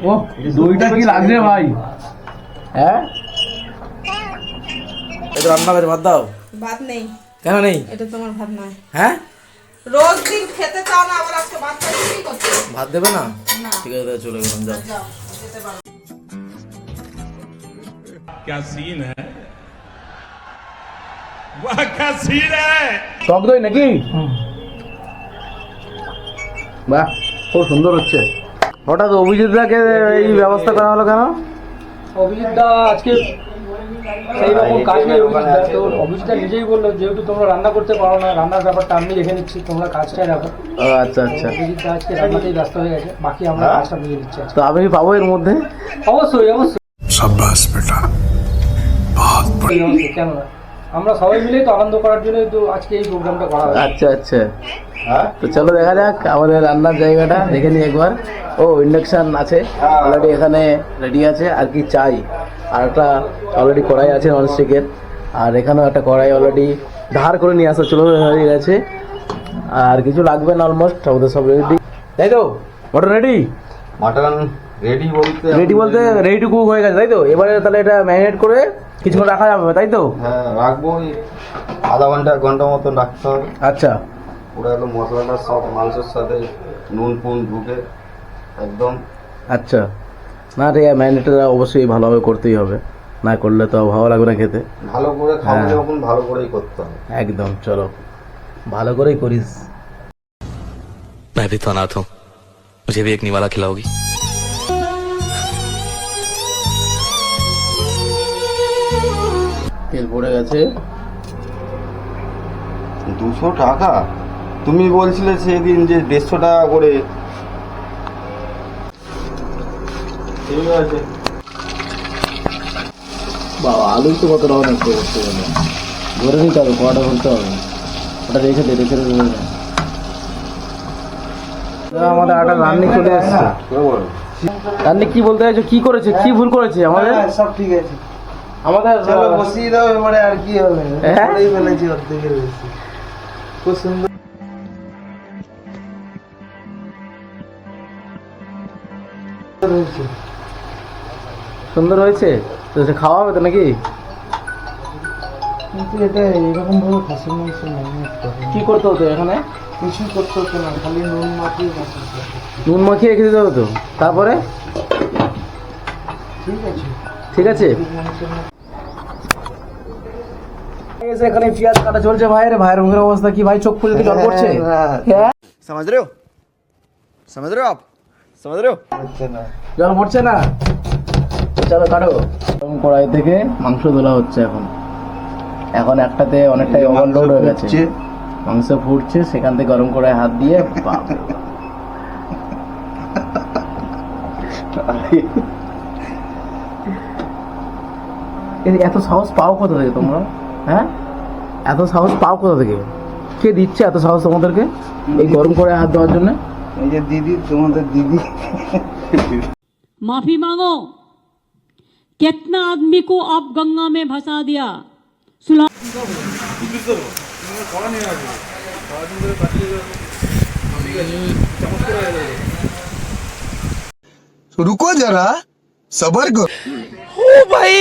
ও দইটা কি লাগছে ভাই? হ্যাঁ এটা রান্না করে ভাত দাও। ভাত নেই। কেন নেই? এটা তোমার ভাত নয়। হ্যাঁ রোজ দিন খেতে চাও না, আবার আজকে ভাত খাইতে কি করতে? ভাত দেবে না? না। ঠিক আছে তাহলে চলে গেলাম, যাও। যাও, যেতে পারো। क्या सीन है, वाह क्या सीन है। টক দই নাকি? বাহ খুব সুন্দর হচ্ছে। হঠাৎ অভিজিৎদাকে এই ব্যবস্থা করা হলো কেন? অভিজিৎদা আজকে সেই রকম কাজ নেই। অভিজিৎদা নিজেই বললো যেহেতু তোমরা রান্না করতে পারো না, রান্নার ব্যাপারটা আমি রেখে নিচ্ছি, তোমরা কাজটাই রাখো। ও আচ্ছা আচ্ছা। অভিজিৎদা আজকে রান্নাতেই ব্যস্ত হয়ে গেছে, বাকি আমরা কাজটা বুঝে নিচ্ছি। তো আমি কি পাবো এর মধ্যে? অবশ্যই অবশ্যই, शाबाश बेटा, बहुत बढ़िया। অবশ্যই, কেন না, আমরা সবাই মিলেই তো আনন্দ করার জন্যই তো আজকে এই প্রোগ্রামটা করা হয়। আচ্ছা আচ্ছা। তো চলো দেখা যাক আমাদের রান্নার জায়গাটা দেখে নিই একবার। ও ইন্ডাকশন আছে অলরেডি, এখানে রেডি আছে। আর কি চাই? আর একটা অলরেডি কড়াই আছে ননস্টিকের, আর এখানেও একটা কড়াই অলরেডি ধার করে নিয়ে আসা চলো হয়ে গেছে। আর কিছু লাগবে না, অলমোস্ট আমাদের সব রেডি, তাই তো? Mutton ready? মাটন রেডি বলতে রেডি টু কুক হয়ে গেছে, তাই তো? এবারে তাহলে এটা ম্যারিনেট করে কিছুক্ষণ রাখা যাবে, তাই তো? হ্যাঁ রাখবো, ওই আধা ঘন্টা 1 ঘন্টা মতন রাখতে হবে। আচ্ছা পুরো একদম মশলাটা সব মাংসের সাথে নুন ফুন ঢুকে একদম। আচ্ছা, না রে ম্যারিনেটটা অবশ্যই ভালোভাবে করতেই হবে, না করলে তো ভালো লাগবে না খেতে। ভালো করে খাবো হ্যাঁ। যখন ভালো করেই করতে হবে। একদম, চলো ভালো করেই করিস। मैं भी तो अनाथ हूँ, मुझे भी एक निवाला खिलाओगी? তেল পড়ে গেছে। 200 টাকা? তুমি বলছিলে সেদিন যে 150 টাকা করে। ঠিক আছে। বাবা আলুই তো কত রকম নষ্ট করতে হবে, ধরে নিতে হবে, কড়াটা করতে হবে। ওটা রেখে দে। আমাদের একটা রান্নি চলে এসছে। রান্নি কি বলতে চাইছো? কি করেছে, কি ভুল করেছে আমাদের? সব ঠিক আছে, আমাদের বসিয়ে দাও এবারে, আর কি হবে? হ্যাঁ? ফেলেছি অর্ধেকের বেশি। খুব সুন্দর সুন্দর হয়েছে তো, সে খাওয়া হবে তো নাকি? কিন্তু এটা এরকম ভাবে খাসির মাংস ম্যারিনেট করে কি করতে হতো এখানে? কিছু করতে হতো না, খালি নুন মাখিয়ে বসাতে হতো। নুন মাখিয়ে রেখে দিতে হতো, তারপরে? ঠিক আছে, ঠিক আছে। এখানে পেঁয়াজ কাটা চলছে ভাইয়ের মুখের অবস্থা কি ভাই? চোখ খুলে জল পড়ছে। হ্যাঁ समझ रहे हो आप समझ रहे हो? জল পড়ছে না? চলো কাটো। কড়াই থেকে মাংস তোলা হচ্ছে এখন একটাতে অনেকটাই ওভারলোড হয়ে গেছে। মাংস ফুটছে, সেখান থেকে গরম কড়াই হাত দিয়ে এত সাহস পাও কোথা থেকে তোমরা? হ্যাঁ, এত সাহস পাও কোথা থেকে? কে দিচ্ছে এত সাহস তোমাদেরকে এই গরম কড়াই হাত দেওয়ার জন্য? এই যে দিদি, তোমাদের দিদি। माफी मांगो, कितना आदमी को आप गंगा में भसा दिया। सुला रुको जरा, सबर करो। ओ भाई